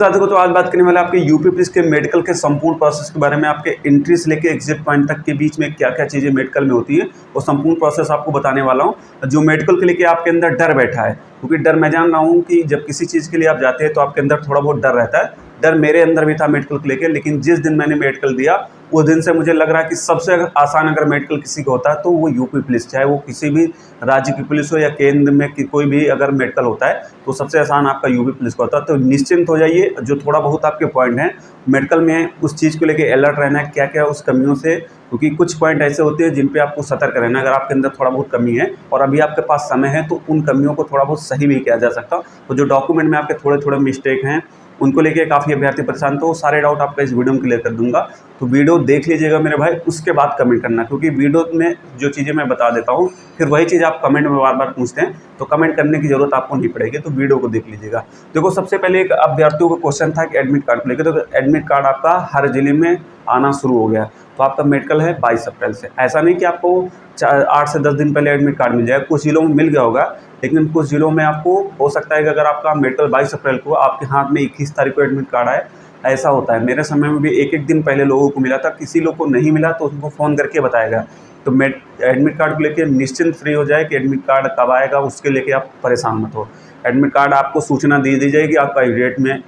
साथियों तो आज बात करने वाले आपके यूपी पुलिस के मेडिकल के संपूर्ण प्रोसेस के बारे में। आपके एंट्री से लेकर एग्जिट पॉइंट तक के बीच में क्या क्या चीज़ें मेडिकल में होती है वो संपूर्ण प्रोसेस आपको बताने वाला हूं। जो मेडिकल के लेके आपके अंदर डर बैठा है, क्योंकि डर मैं जान रहा हूं कि जब किसी चीज़ के लिए आप जाते हैं तो आपके अंदर थोड़ा बहुत डर रहता है। डर मेरे अंदर भी था मेडिकल को लेकर, लेकिन जिस दिन मैंने मेडिकल दिया उस दिन से मुझे लग रहा है कि सबसे आसान अगर मेडिकल किसी को होता है तो वो यूपी पुलिस, चाहे वो किसी भी राज्य की पुलिस हो या केंद्र में कोई भी अगर मेडिकल होता है तो सबसे आसान आपका यूपी पुलिस का होता है। तो निश्चिंत हो जाइए, जो थोड़ा बहुत आपके पॉइंट हैं मेडिकल में उस चीज़ को लेकर अलर्ट रहना है, क्या क्या उस कमियों से, क्योंकि कुछ पॉइंट ऐसे होते हैं जिन पे आपको सतर्क रहना है। अगर आपके अंदर थोड़ा बहुत कमी है और अभी आपके पास समय है तो उन कमियों को थोड़ा बहुत सही भी किया जा सकता। तो जो डॉक्यूमेंट में आपके थोड़े थोड़े मिस्टेक हैं उनको लेके काफ़ी अभ्यर्थी परेशान, तो सारे डाउट आपका इस वीडियो में क्लियर कर दूंगा। तो वीडियो देख लीजिएगा मेरे भाई, उसके बाद कमेंट करना, क्योंकि वीडियो में जो चीज़ें मैं बता देता हूँ फिर वही चीज़ आप कमेंट में बार बार पूछते हैं तो कमेंट करने की जरूरत आपको नहीं पड़ेगी। तो वीडियो को देख लीजिएगा। देखो, सबसे पहले एक अभ्यर्थियों का क्वेश्चन था कि एडमिट कार्ड को लेकर, तो एडमिट कार्ड आपका हर जिले में आना शुरू हो गया। तो आपका मेडिकल है 22 अप्रैल से। ऐसा नहीं कि आपको 8 से 10 दिन पहले एडमिट कार्ड मिल जाएगा, कुछ जिलों में मिल गया होगा, लेकिन कुछ जिलों में आपको हो सकता है कि अगर आपका मेडिकल 22 अप्रैल को आपके हाथ में 21 तारीख को एडमिट कार्ड आए। ऐसा होता है, मेरे समय में भी एक एक दिन पहले लोगों को मिला था, किसी लोग को नहीं मिला तो उनको फ़ोन करके बताएगा। तो एडमिट कार्ड को लेके निश्चिंत फ्री हो जाए कि एडमिट कार्ड कब आएगा, उसके लेके आप परेशान मत हो। एडमिट कार्ड आपको सूचना दे दी जाएगी आपका इस डेट में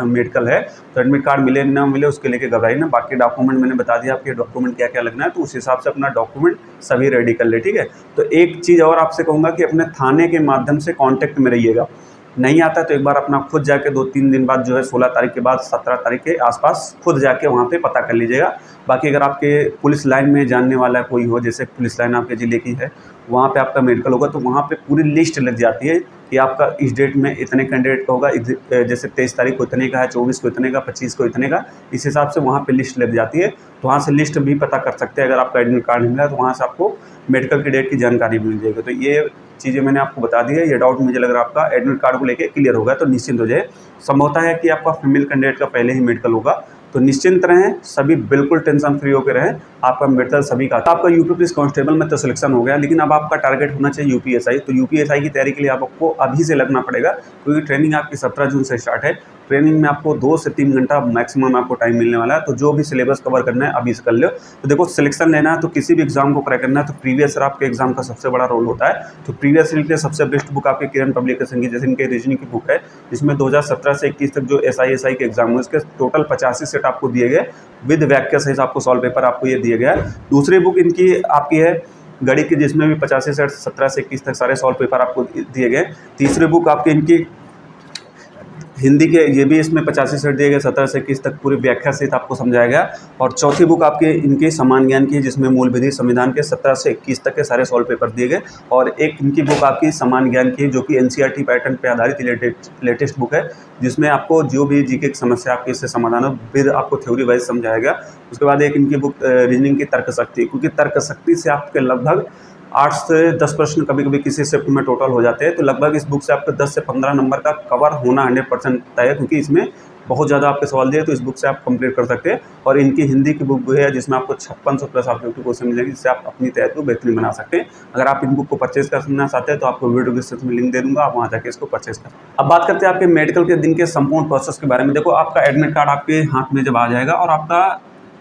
मेडिकल है, तो एडमिट कार्ड मिले ना मिले उसके लेके घबराइए ना। बाकी डॉक्यूमेंट मैंने बता दिया आपके डॉक्यूमेंट क्या क्या लगना है, तो उस हिसाब से अपना डॉक्यूमेंट सभी रेडी कर ले, ठीक है। तो एक चीज़ और आपसे कहूँगा कि अपने थाने के माध्यम से कॉन्टैक्ट में रहिएगा। नहीं आता तो एक बार अपना खुद जाके 2-3 दिन बाद जो है 16 तारीख के बाद 17 तारीख के आसपास खुद जाके वहाँ पे पता कर लीजिएगा। बाकी अगर आपके पुलिस लाइन में जानने वाला कोई हो, जैसे पुलिस लाइन आपके ज़िले की है, वहाँ पे आपका मेडिकल होगा तो वहाँ पे पूरी लिस्ट लग जाती है कि आपका इस डेट में इतने कैंडिडेट का होगा। जैसे 23 तारीख को इतने का है, 24 को इतने का, 25 को इतने का, इस हिसाब से वहाँ पे लिस्ट लग जाती है। तो वहाँ से लिस्ट भी पता कर सकते हैं। अगर आपका एडमिट कार्ड मिला तो वहाँ से आपको मेडिकल की डेट की जानकारी मिल जाएगी। तो ये चीज़ें मैंने आपको बता दी है। ये डाउट मुझे लग रहा है आपका एडमिट कार्ड को लेके क्लियर होगा, तो निश्चिंत हो जाए। संभवतः है कि आपका फीमेल कैंडिडेट का पहले ही मेडिकल होगा, तो निश्चिंत रहें, सभी बिल्कुल टेंशन फ्री होकर रहें। आपका मेडिकल सभी का आपका यूपी पुलिस कांस्टेबल में तो सिलेक्शन हो गया, लेकिन अब आपका टारगेट होना चाहिए यूपीएसआई। तो यूपीएसआई की तैयारी के लिए आपको अभी से लगना पड़ेगा, क्योंकि ट्रेनिंग आपकी 17 जून से स्टार्ट है। ट्रेनिंग में आपको 2 से 3 घंटा मैक्सिमम आपको टाइम मिलने वाला है। तो जो भी सिलेबस कवर करना है अभी से कर लो। तो देखो, सिलेक्शन लेना है तो किसी भी एग्जाम को क्रैक करना है तो प्रीवियस ईयर आपके एग्जाम का सबसे बड़ा रोल होता है। तो प्रीवियस ईयर के सबसे बेस्ट बुक आपके किरण पब्लिकेशन की, जैसे इनके रीजनिंग की बुक है, जिसमें 2017 से 21 तक जो एसआई के एग्जाम हुए उसके टोटल 85 सेट आपको दिए गए, विद व्याख्या सहित आपको सॉल्व पेपर आपको ये दिया गया है। दूसरी बुक इनकी आपकी है गणित की, जिसमें भी 85 सेट 17 से 21 तक सारे सॉल्व पेपर आपको दिए गए। तीसरी बुक आपकी इनकी हिंदी के, ये भी इसमें 85 सेट दिए गए, 17 से 21 तक पूरी व्याख्या सहित आपको समझाया गया। और चौथी बुक आपके इनकी समान ज्ञान की, जिसमें मूल विधि संविधान के 17 से 21 तक के सारे सॉल्व पेपर दिए गए। और एक इनकी बुक आपकी समान ज्ञान की, जो कि एनसीईआरटी पैटर्न पे आधारित लेटेस्ट बुक है, जिसमें आपको जो भी जीके की समस्या आपकी इससे समाधान हो, फिर आपको थ्योरी वाइज समझाया गया। उसके बाद एक इनकी बुक रीजनिंग की तर्क शक्ति, क्योंकि तर्क शक्ति से आपके लगभग 8 से 10 प्रश्न कभी कभी किसी शिफ्ट में टोटल हो जाते हैं। तो लगभग इस बुक से आपको 10 से 15 नंबर का कवर होना 100% तय है, क्योंकि इसमें बहुत ज़्यादा आपके सवाल दिए, तो इस बुक से आप कंप्लीट कर सकते हैं। और इनकी हिंदी की बुक भी है, जिसमें आपको 5600 प्लस ऑब्जेक्टिव क्वेश्चन मिलेंगे, जिससे आप अपनी तैयारी को बेहतरीन बना सकते हैं। अगर आप इन बुक को परचेज करना चाहते हैं तो आपको वीडियो डिस्क्रिप्शन में लिंक दे दूंगा, आप वहाँ जाकर इसको परचेज करें। अब बात करते हैं आपके मेडिकल के दिन के संपूर्ण प्रोसेस के बारे में। देखो, आपका एडमिट कार्ड आपके हाथ में जब आ जाएगा और आपका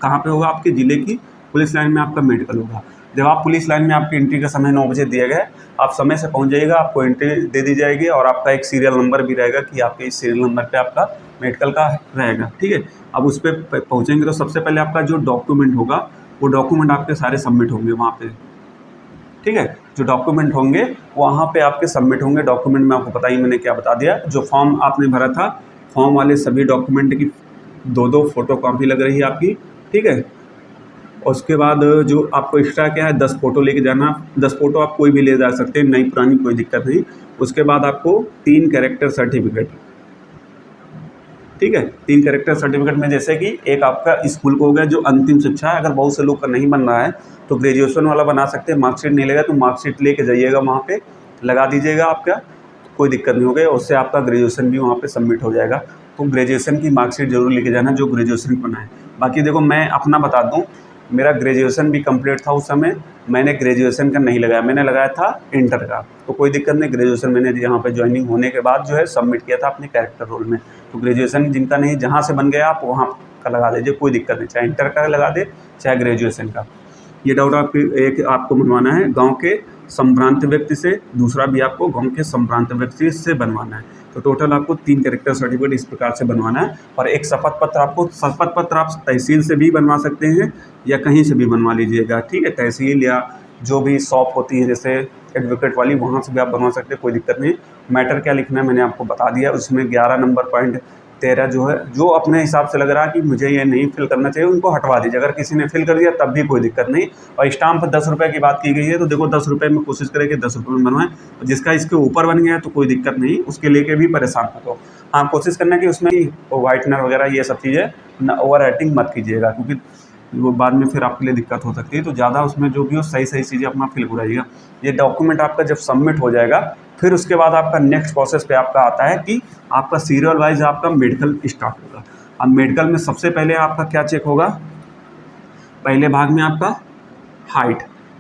कहाँ पे होगा, आपके ज़िले की पुलिस लाइन में आपका मेडिकल होगा। जब आप पुलिस लाइन में, आपकी एंट्री का समय 9 बजे दिया गया है, आप समय से पहुंच जाइएगा, आपको एंट्री दे दी जाएगी और आपका एक सीरियल नंबर भी रहेगा कि आपके इस सीरियल नंबर पे आपका मेडिकल का रहेगा, ठीक है। अब उस पर पहुँचेंगे तो सबसे पहले आपका जो डॉक्यूमेंट होगा वो डॉक्यूमेंट आपके सारे सबमिट होंगे वहाँ पे, ठीक है। जो डॉक्यूमेंट होंगे वहाँ पे आपके सबमिट होंगे। डॉक्यूमेंट में आपको पता ही मैंने क्या बता दिया। जो फॉर्म आपने भरा था, फॉर्म वाले सभी डॉक्यूमेंट की 2-2 फोटो कॉपी लग रही है आपकी, ठीक है। उसके बाद जो आपको एक्स्ट्रा क्या है, 10 फ़ोटो लेके जाना। 10 फ़ोटो आप कोई भी ले जा सकते हैं, नई पुरानी कोई दिक्कत नहीं। उसके बाद आपको 3 कैरेक्टर सर्टिफिकेट, ठीक है। 3 कैरेक्टर सर्टिफिकेट में जैसे कि एक आपका स्कूल को हो गया, जो अंतिम शिक्षा है। अगर बहुत से लोग का नहीं बन रहा है तो ग्रेजुएशन वाला बना सकते हैं। मार्कशीट नहीं लेगा तो मार्कशीट लेके जाइएगा, वहाँ पे लगा दीजिएगा, आपका कोई दिक्कत नहीं होगी। उससे आपका ग्रेजुएशन भी वहाँ पे सबमिट हो जाएगा। तो ग्रेजुएशन की मार्कशीट जरूर लेके जाना, जो ग्रेजुएशन बना है। बाकी देखो, मैं अपना बता दूँ, मेरा ग्रेजुएशन भी कंप्लीट था उस समय, मैंने ग्रेजुएशन का नहीं लगाया, मैंने लगाया था इंटर का। तो कोई दिक्कत नहीं, ग्रेजुएशन मैंने यहाँ पे ज्वाइनिंग होने के बाद जो है सबमिट किया था अपने कैरेक्टर रोल में। तो ग्रेजुएशन जिनका नहीं, जहाँ से बन गया आप वहाँ का लगा दीजिए, कोई दिक्कत नहीं, चाहे इंटर का लगा दे चाहे ग्रेजुएशन का। ये डाउट एक आपको बनवाना है गाँव के संभ्रांत व्यक्ति से, दूसरा भी आपको गाँव के संभ्रांत व्यक्ति से बनवाना है। तो टोटल आपको 3 कैरेक्टर सर्टिफिकेट इस प्रकार से बनवाना है। और एक शपथ पत्र, आपको शपथ पत्र आप तहसील से भी बनवा सकते हैं या कहीं से भी बनवा लीजिएगा, ठीक है। तहसील या जो भी शॉप होती है जैसे एडवोकेट वाली, वहाँ से भी आप बनवा सकते हैं, कोई दिक्कत नहीं। मैटर क्या लिखना है मैंने आपको बता दिया, उसमें 11 नंबर पॉइंट 13 जो है, जो अपने हिसाब से लग रहा है कि मुझे ये नहीं फिल करना चाहिए उनको हटवा दीजिए। अगर किसी ने फिल कर दिया तब भी कोई दिक्कत नहीं। और स्टाम्प 10 रुपये की बात की गई है, तो देखो 10 रुपये में कोशिश करें कि 10 रुपये में बनवाएं। जिसका इसके ऊपर बन गया तो कोई दिक्कत नहीं, उसके लेके भी परेशान मत हो। हाँ, कोशिश करना कि उसमें वाइटनर वगैरह ये सब चीज़ें ना ओवर राइटिंग मत कीजिएगा, क्योंकि वो बाद में फिर आपके लिए दिक्कत हो सकती है। तो ज़्यादा उसमें जो भी हो सही सही चीज़ें अपना फिल कराइएगा। ये डॉक्यूमेंट आपका जब सबमिट हो जाएगा, फिर उसके बाद आपका नेक्स्ट प्रोसेस पे आपका आता है कि आपका सीरियल वाइज आपका मेडिकल स्टार्ट होगा। अब मेडिकल में सबसे पहले आपका क्या चेक होगा, पहले भाग में आपका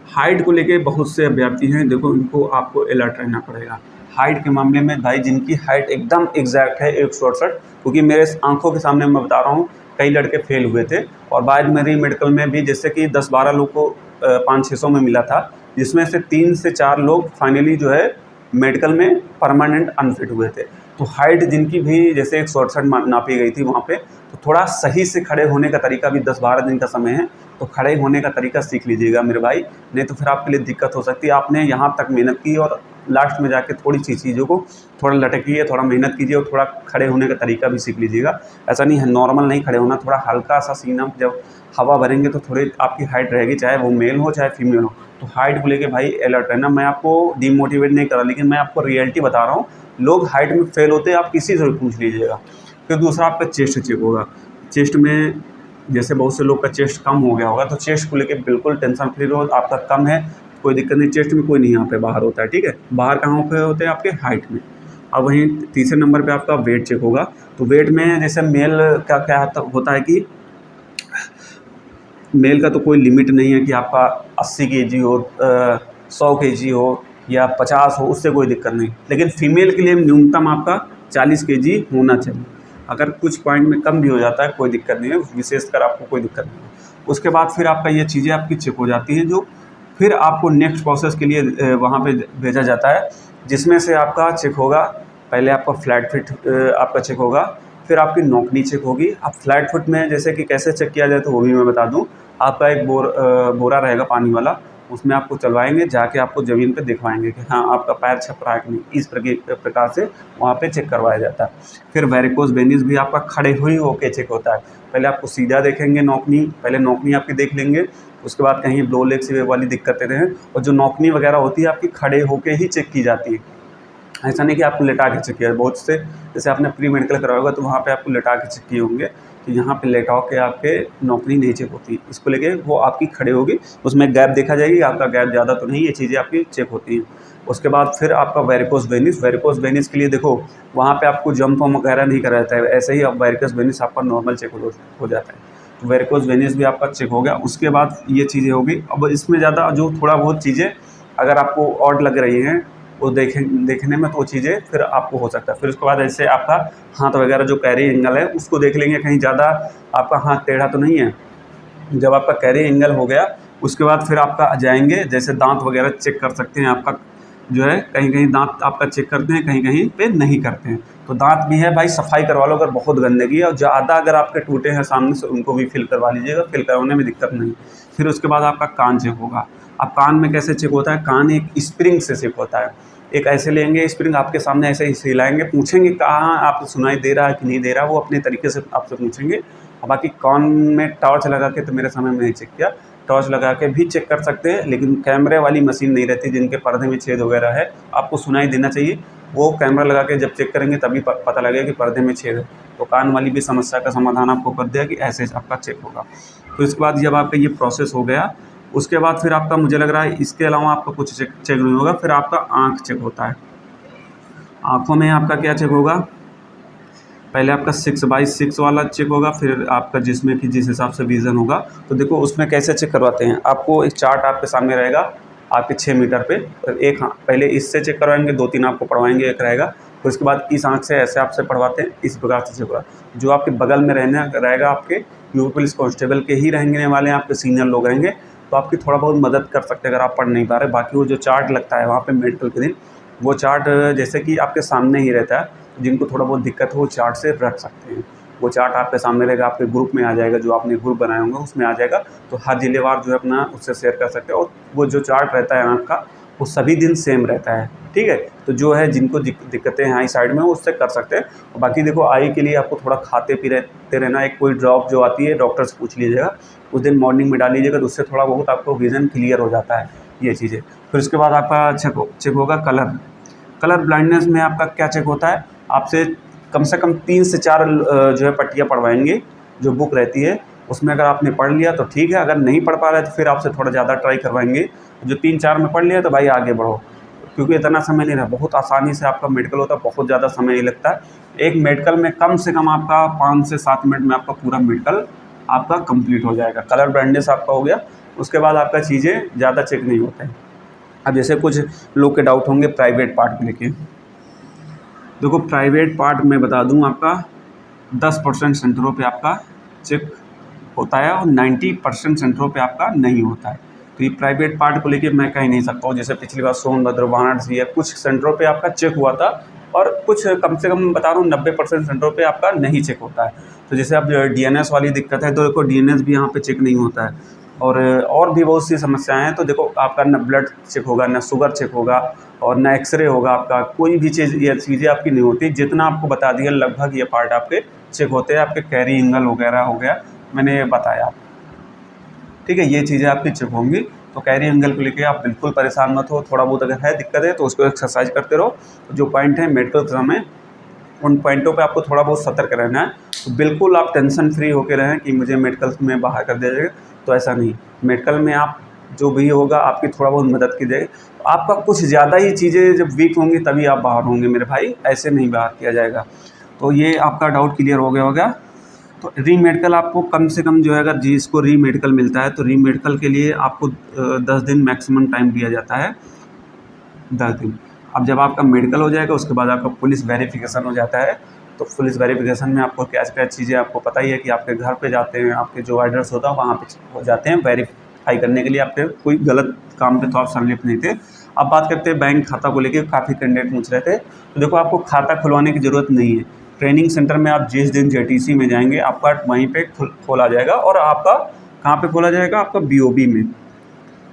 हाइट को लेके बहुत से अभ्यर्थी हैं, देखो इनको आपको अलर्ट रहना पड़ेगा। हाइट के मामले में भाई जिनकी हाइट एकदम एग्जैक्ट है 168, क्योंकि मेरे आंखों के सामने मैं बता रहा हूँ कई लड़के फेल हुए थे, और बाद मेरी मेडिकल में भी जैसे कि 10-12 लोग को 500-600 में मिला था, जिसमें से 3 से 4 लोग फाइनली जो है मेडिकल में परमानेंट अनफिट हुए थे। तो हाइट जिनकी भी जैसे 168 नापी गई थी वहाँ पे, तो थोड़ा सही से खड़े होने का तरीका भी 10-12 दिन का समय है, तो खड़े होने का तरीका सीख लीजिएगा मेरे भाई, नहीं तो फिर आपके लिए दिक्कत हो सकती है। आपने यहाँ तक मेहनत की और लास्ट में जाके थोड़ी सी चीज़ों को थोड़ा लटकिए, थोड़ा मेहनत कीजिए और थोड़ा खड़े होने का तरीका भी सीख लीजिएगा। ऐसा नहीं है नॉर्मल नहीं खड़े होना, थोड़ा हल्का सा सीना, जब हवा भरेंगे तो थोड़ी आपकी हाइट रहेगी, चाहे वो मेल हो चाहे फीमेल हो। तो हाइट को लेके भाई अलर्ट रहना। मैं आपको डीमोटिवेट नहीं कर रहा, लेकिन मैं आपको रियलिटी बता रहा हूँ। लोग हाइट में फेल होते हैं, आप किसी से भी पूछ लीजिएगा। फिर दूसरा आपका चेस्ट चेक होगा। चेस्ट में जैसे बहुत से लोग का चेस्ट कम हो गया होगा, तो चेस्ट को लेके बिल्कुल टेंशन फ्री रहो, आपका कम है कोई दिक्कत नहीं, चेस्ट में कोई नहीं यहाँ पे बाहर होता है, ठीक है। बाहर कहाँ पे होते हैं आपके हाइट में। अब वहीं तीसरे नंबर पे आपका वेट चेक होगा। तो वेट में जैसे मेल का क्या होता है कि मेल का तो कोई लिमिट नहीं है कि आपका 80 केजी हो, 100 केजी हो या 50 हो, उससे कोई दिक्कत नहीं। लेकिन फीमेल के लिए न्यूनतम आपका 40 केजी होना चाहिए। अगर कुछ पॉइंट में कम भी हो जाता है कोई दिक्कत नहीं है, विशेषकर आपको कोई दिक्कत नहीं है। उसके बाद फिर आपका ये चीज़ें आपकी चेक हो जाती हैं, जो फिर आपको नेक्स्ट प्रोसेस के लिए वहाँ पे भेजा जाता है, जिसमें से आपका चेक होगा, पहले आपका फ्लैट फिट आपका चेक होगा, फिर आपकी नौकरी चेक होगी। अब फ्लैट फुट में जैसे कि कैसे चेक किया जाए तो वो भी मैं बता दूं। आपका एक बोरा रहेगा पानी वाला, उसमें आपको चलवाएंगे, जाके आपको ज़मीन पे दिखवाएंगे कि हाँ आपका पैर छप रहा है कि नहीं, इस प्रकार से वहाँ पे चेक करवाया जाता है। फिर वेरिकोस वेनिस भी आपका खड़े हुई होके चेक होता है। पहले आपको सीधा देखेंगे नौकनी, पहले नौकनी आपकी देख लेंगे, उसके बाद कहीं ब्लो लेग से वाली दिक्कतें हैं। और जो नौकनी वगैरह होती है आपकी खड़े होके ही चेक की जाती है, ऐसा नहीं कि आपको लेटा के चेक किया। बहुत से जैसे आपने प्री मेडिकल कराया होगा तो वहाँ पे आपको लेटा के चेक किए होंगे, तो यहाँ पे लेटा के आपके नौकरी नहीं चेक होती, इसको लेके वो आपकी खड़े होगी, उसमें गैप देखा जाएगी, आपका गैप ज़्यादा तो नहीं, ये चीज़ें आपकी चेक होती हैं। उसके बाद फिर आपका वेरिकोस वेनिस के लिए देखो वहाँ पे आपको जंप वगैरह नहीं कराया जाता है, ऐसे ही आप वेरिकोस वेनिस आपका नॉर्मल चेक हो जाता है। तो वेरिकोस वेनिस भी आपका चेक हो गया। उसके बाद ये चीज़ें होगी। अब इसमें ज़्यादा जो थोड़ा बहुत चीज़ें अगर आपको ऑड लग रही हैं वो देखने में, तो वो चीज़ें फिर आपको हो सकता है। फिर उसके बाद ऐसे आपका हाथ वगैरह जो कैरी एंगल है उसको देख लेंगे, कहीं ज़्यादा आपका हाथ टेढ़ा तो नहीं है। जब आपका कैरी एंगल हो गया उसके बाद फिर आपका जाएंगे, जैसे दांत वगैरह चेक कर सकते हैं। आपका जो है कहीं कहीं दांत आपका चेक करते हैं, कहीं कहीं पे नहीं करते हैं। तो दांत भी है भाई, सफाई करवा लो। अगर बहुत गंदगी है और ज़्यादा अगर आपके टूटे हैं सामने से, उनको भी फिल करवा लीजिएगा, फिल करवाने में दिक्कत नहीं। फिर उसके बाद आपका कान चेक होगा। अब कान में कैसे चेक होता है, कान एक स्प्रिंग से चेक होता है। एक ऐसे लेंगे स्प्रिंग, आपके सामने ऐसे ही हिलाएंगे, पूछेंगे कहाँ आपको सुनाई दे रहा है कि नहीं दे रहा, वो अपने तरीके से आपसे पूछेंगे। और बाकी कान में टॉर्च लगा के, तो मेरे समय में नहीं चेक किया, टॉर्च लगा के भी चेक कर सकते हैं, लेकिन कैमरे वाली मशीन नहीं रहती जिनके पर्दे में छेद वगैरह है, आपको सुनाई देना चाहिए। वो कैमरा लगा के जब चेक करेंगे तभी पता लगेगा कि पर्दे में छेद है। तो कान वाली भी समस्या का समाधान आपको कर दिया कि ऐसे आपका चेक होगा। तो इसके बाद जब आपका ये प्रोसेस हो गया, उसके बाद फिर आपका, मुझे लग रहा है इसके अलावा आपका कुछ चेक नहीं होगा। फिर आपका आँख चेक होता है। आँखों में आपका क्या चेक होगा, पहले आपका 6/6 वाला चेक होगा, फिर आपका जिसमें कि जिस हिसाब से विज़न होगा। तो देखो उसमें कैसे चेक करवाते हैं, आपको एक चार्ट आपके सामने रहेगा आपके 6 मीटर पे। तो एक पहले इससे चेक करवाएंगे, 2-3 आपको पढ़वाएंगे, एक रहेगा। फिर उसके बाद इस आँख से ऐसे आपसे पढ़वाते हैं, इस प्रकार से चेक होगा। जो आपके बगल में रहना रहेगा आपके यूपी पुलिस कांस्टेबल के ही रहने वाले हैं, आपके सीनियर लोग रहेंगे, तो आपकी थोड़ा बहुत मदद कर सकते हैं अगर आप पढ़ नहीं पा रहे। बाकी वो जो चार्ट लगता है वहाँ पे मेडिकल के दिन, वो चार्ट जैसे कि आपके सामने ही रहता है, तो जिनको थोड़ा बहुत दिक्कत हो वो चार्ट से रख सकते हैं। वो चार्ट आपके सामने रहेगा, आपके ग्रुप में आ जाएगा, जो आपने ग्रुप बनाए होंगे उसमें आ जाएगा, तो हर जिलेवार जो है अपना उससे शेयर कर सकते हैं। और वो जो चार्ट रहता है आँख का, वो सभी दिन सेम रहता है, ठीक है। तो जो है जिनको दिक्कतें हैं आई साइड में, वो उससे कर सकते हैं। और बाकी देखो आई के लिए आपको थोड़ा खाते पीते रहना। एक कोई ड्रॉप जो आती है डॉक्टर से पूछ लीजिएगा, उस दिन मॉर्निंग में डाल लीजिएगा, तो उससे थोड़ा बहुत आपको विज़न क्लियर हो जाता है, ये चीज़ें। फिर उसके बाद आपका चेक होगा कलर ब्लाइंडनेस में आपका क्या चेक होता है, आपसे कम से कम 3 से 4 जो है पट्टियाँ पढ़वाएंगे, जो बुक रहती है उसमें अगर आपने पढ़ लिया तो ठीक है, अगर नहीं पढ़ पा रहे तो फिर आपसे थोड़ा ज़्यादा ट्राई करवाएंगे। जो 3-4 में पढ़ लिया तो भाई आगे बढ़ो, क्योंकि इतना समय नहीं रहा, बहुत आसानी से आपका मेडिकल होता है, बहुत ज़्यादा समय नहीं लगता है। एक मेडिकल में कम से कम आपका 5 से 7 मिनट में आपका पूरा मेडिकल आपका कंप्लीट हो जाएगा। कलर ब्लाइंडनेस आपका हो गया, उसके बाद आपका चीज़ें ज़्यादा चेक नहीं होते हैं। अब जैसे कुछ लोग के डाउट होंगे प्राइवेट पार्ट को लेके। देखो प्राइवेट पार्ट में बता दूं, आपका 10% सेंटरों पे आपका चेक होता है और 90% सेंटरों पे आपका नहीं होता है। तो ये प्राइवेट पार्ट को लेके मैं कह नहीं सकता हूँ। जैसे पिछली बार सोनभद्र, वाराणसी है, कुछ सेंटरों पे आपका चेक हुआ था, और कुछ कम से कम बता रहा हूँ 90% सेंटरों पे आपका नहीं चेक होता है। तो जैसे अब डीएनएस वाली दिक्कत है, तो देखो डीएनएस भी यहाँ पे चेक नहीं होता है। और भी बहुत सी समस्याएं हैं। तो देखो आपका न ब्लड चेक होगा, न शुगर चेक होगा, और न एक्सरे होगा, आपका कोई भी चीज़, ये चीज़ें आपकी नहीं होती। जितना आपको बता दिया लगभग ये पार्ट आपके चेक होते हैं। आपके कैरी एंगल वगैरह हो गया, मैंने बताया, ठीक है, ये चीज़ें आपकी चेक होंगी। तो कैरी एंगल को लेके आप बिल्कुल परेशान मत हो। थोड़ा बहुत अगर है दिक्कत है तो उसको एक्सरसाइज करते रहो। जो पॉइंट है मेडिकल समय, उन पॉइंटों पे आपको थोड़ा बहुत सतर्क रहना है। तो बिल्कुल आप टेंशन फ्री होकर रहें कि मुझे मेडिकल में बाहर कर दिया जाएगा, तो ऐसा नहीं। मेडिकल में आप जो भी होगा आपकी थोड़ा बहुत मदद की जाएगी। तो आपका कुछ ज़्यादा ही चीज़ें जब वीक होंगी तभी आप बाहर होंगे मेरे भाई, ऐसे नहीं बाहर किया जाएगा। तो ये आपका डाउट क्लियर हो गया होगा। तो री मेडिकल आपको कम से कम जो है, अगर जिसको री मेडिकल मिलता है तो री मेडिकल के लिए आपको 10 दिन मैक्सिमम टाइम दिया जाता है, 10 दिन। अब जब आपका मेडिकल हो जाएगा उसके बाद आपका पुलिस वेरिफिकेशन हो जाता है। तो पुलिस वेरिफिकेशन में आपको क्या-क्या चीज़ें आपको पता ही है कि आपके घर पे जाते हैं, आपके जो एड्रेस होता है वहाँ पे हो जाते हैं वेरीफाई करने के लिए। आपके कोई गलत काम पे तो आप संलिप्त नहीं थे। अब बात करते हैं बैंक खाता को लेके, काफ़ी कैंडिडेट पूछ रहे थे। तो देखो आपको खाता खुलवाने की ज़रूरत नहीं है। ट्रेनिंग सेंटर में आप जिस दिन जेटीसी में जाएंगे आपका वहीं पे खोला जाएगा। और आपका कहाँ पे खोला जाएगा, आपका बीओबी में,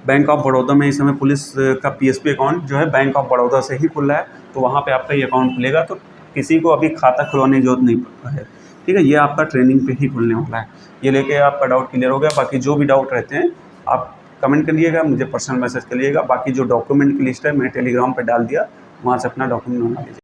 बैंक ऑफ बड़ौदा में। इस समय पुलिस का पीएसपी अकाउंट जो है बैंक ऑफ बड़ौदा से ही खुला है, तो वहाँ पे आपका ये अकाउंट खुलेगा। तो किसी को अभी खाता खुलवाने की जरूरत नहीं है, ठीक है। ये आपका ट्रेनिंग पे ही खुलने वाला है। ये लेके आपका डाउट क्लियर हो गया। बाकी जो भी डाउट रहते हैं आप कमेंट करिएगा, मुझे पर्सनल मैसेज करिएगा। बाकी जो डॉक्यूमेंट की लिस्ट है मैंने टेलीग्राम पर डाल दिया, वहाँ से अपना डॉक्यूमेंट मंगा लीजिए।